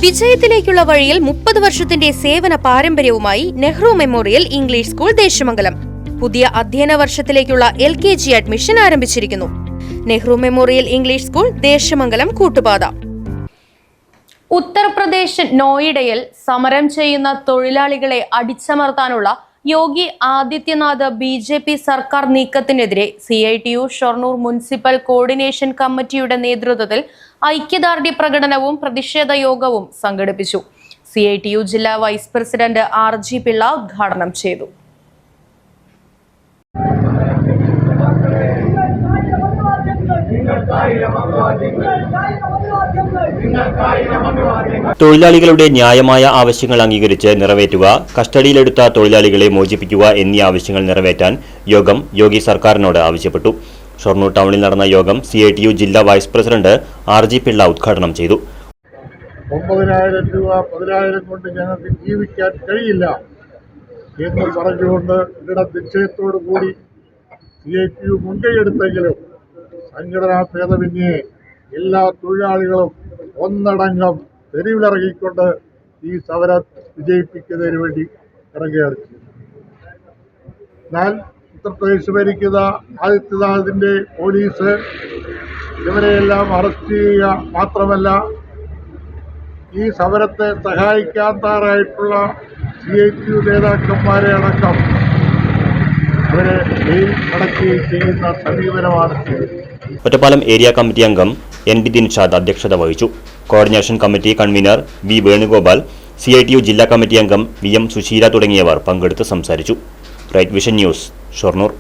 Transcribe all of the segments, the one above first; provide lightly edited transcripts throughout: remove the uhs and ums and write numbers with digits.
വിജയത്തിലേക്കുള്ള വഴിയിൽ 30 വർഷത്തിന്റെ സേവന പാരമ്പര്യവുമായി Nehru memorial English school Desamangalam പുതിയ അധ്യയന വർഷത്തിലേക്കുള്ള LKG അഡ്മിഷൻ ആരംഭിച്ചിരിക്കുന്നു. Nehru memorial English school Desamangalam Koottupatha. Uttar Pradesh നോയിഡയിൽ സമരം ചെയ്യുന്ന തൊഴിലാളികളെ അടിച്ചമർത്താനുള്ള യോഗി ആദിത്യനാഥ് BJP സർക്കാർ നീക്കത്തിനെതിരെ CITU ഷൊർണൂർ മുനിസിപ്പൽ കോർഡിനേഷൻ കമ്മിറ്റിയുടെ നേതൃത്വത്തിൽ ഐക്യദാർഢ്യ പ്രകടനവും പ്രതിഷേധ യോഗവും സംഘടിപ്പിച്ചു. CITU ജില്ലാ വൈസ് പ്രസിഡന്റ് RG പിള്ള ഉദ്ഘാടനം ചെയ്തു. തൊഴിലാളികളുടെ ന്യായമായ ആവശ്യങ്ങൾ അംഗീകരിച്ച് നിറവേറ്റുക, കസ്റ്റഡിയിലെടുത്ത തൊഴിലാളികളെ മോചിപ്പിക്കുക എന്നീ ആവശ്യങ്ങൾ നിറവേറ്റാൻ യോഗം യോഗി സർക്കാരിനോട് ആവശ്യപ്പെട്ടു. ഷൊർണൂർ ടൗണിൽ നടന്ന യോഗം CITU ജില്ലാ വൈസ് പ്രസിഡന്റ് RG പിള്ള ഉദ്ഘാടനം ചെയ്തു. 9,000 രൂപ 10,000 കൊണ്ട് ഞങ്ങൾക്ക് ജീവിക്കാൻ കഴിയില്ല എന്ന് പറഞ്ഞുകൊണ്ട് ദൃഢനിശ്ചയത്തോടു കൂടി CITU മുൻകൈയെടുത്തെങ്കിലും സംഘടനാ ഭേദമന്യേ എല്ലാ തൊഴിലാളികളും ഒന്നടങ്കം തെരുവിലിറങ്ങിക്കൊണ്ട് ഈ സമരം വിജയിപ്പിക്കുന്നതിന് വേണ്ടി ഇറങ്ങുകയാണ്. എന്നാൽ ഉത്തർപ്രദേശ് ഭരിക്കുന്ന ആദിത്യനാഥിന്റെ പോലീസ് ഇവരെയെല്ലാം അറസ്റ്റ് ചെയ്യുക മാത്രമല്ല, ഈ സമരത്തെ സഹായിക്കാൻ തയ്യാറായിട്ടുള്ള CITU നേതാക്കന്മാരെ അടക്കം അവരെ ജയിൽ അടക്കുകയും ചെയ്യുന്ന സമീപനമാണ്. ഒറ്റപ്പാലം ഏരിയ കമ്മിറ്റി അംഗം ND ദിൻഷാദ് അധ്യക്ഷത വഹിച്ചു. Coordination committee convener V Venugopal, CITU ജില്ലാ കമ്മിറ്റി അംഗം VM സുശീല തുടങ്ങിയവർ പങ്കെടുത്ത് സംസാരിച്ചു. Right vision news, Shoranur.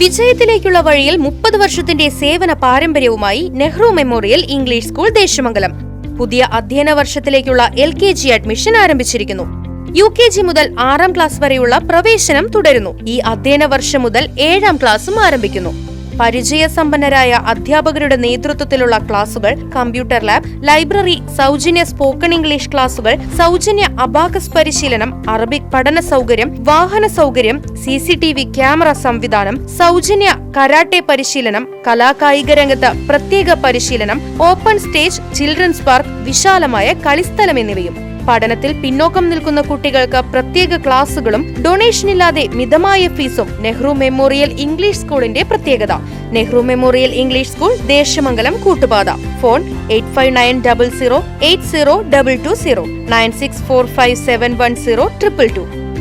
വിജയത്തിലേക്കുള്ള വഴിയിൽ 30 വർഷത്തിന്റെ സേവന പാരമ്പര്യവുമായി Nehru memorial English school Desamangalam പുതിയ അധ്യയന വർഷത്തിലേക്കുള്ള LKG അഡ്മിഷൻ ആരംഭിച്ചിരിക്കുന്നു. UKG മുതൽ 6ാം ക്ലാസ് വരെയുള്ള പ്രവേശനം തുടരുന്നു. ഈ അധ്യയന വർഷം മുതൽ 7ാം ക്ലാസും ആരംഭിക്കുന്നു. പരിചയസമ്പന്നരായ അധ്യാപകരുടെ നേതൃത്വത്തിലുള്ള ക്ലാസുകൾ, കമ്പ്യൂട്ടർ ലാബ്, ലൈബ്രറി, സൗജന്യ സ്പോക്കൺ ഇംഗ്ലീഷ് ക്ലാസുകൾ, സൗജന്യ അബാക്കസ് പരിശീലനം, അറബിക് പഠന സൗകര്യം, വാഹന സൗകര്യം, CCTV ക്യാമറ സംവിധാനം, സൗജന്യ കരാട്ടെ പരിശീലനം, കലാകായിക രംഗത്ത് പ്രത്യേക പരിശീലനം, ഓപ്പൺ സ്റ്റേജ്, ചിൽഡ്രൻസ് പാർക്ക്, വിശാലമായ കളിസ്ഥലം എന്നിവയും. പഠനത്തിൽ പിന്നോക്കം നിൽക്കുന്ന കുട്ടികൾക്ക് പ്രത്യേക ക്ലാസുകളും ഡൊണേഷനില്ലാതെ മിതമായ ഫീസും നെഹ്റു മെമ്മോറിയൽ ഇംഗ്ലീഷ് സ്കൂളിന്റെ പ്രത്യേകത. Nehru memorial English school Desamangalam Koottupatha. Phone 8590080220 9645710222.